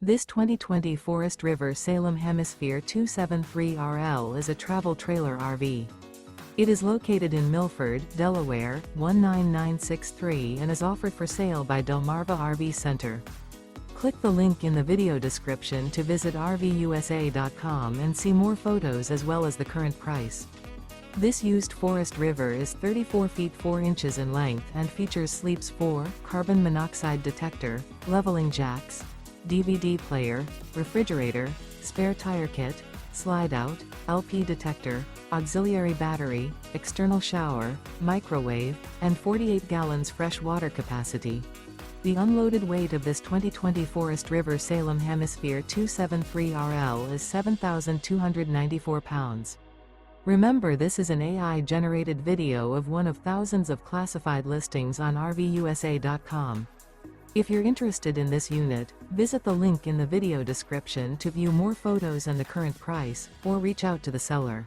This 2020 Forest River Salem Hemisphere 273RL is a travel trailer RV. It is located in Milford, Delaware, 19963 and is offered for sale by Delmarva RV Center. Click the link in the video description to visit RVUSA.com and see more photos as well as the current price. This used Forest River is 34 feet 4 inches in length and features sleeps 4, carbon monoxide detector, leveling jacks, DVD player, refrigerator, spare tire kit, Slideout, LP detector, auxiliary battery, external shower, microwave, and 48 gallons fresh water capacity. The unloaded weight of this 2020 Forest River Salem Hemisphere 273RL is 7,294 pounds. Remember, this is an AI-generated video of one of thousands of classified listings on RVUSA.com. If you're interested in this unit, visit the link in the video description to view more photos and the current price, or reach out to the seller.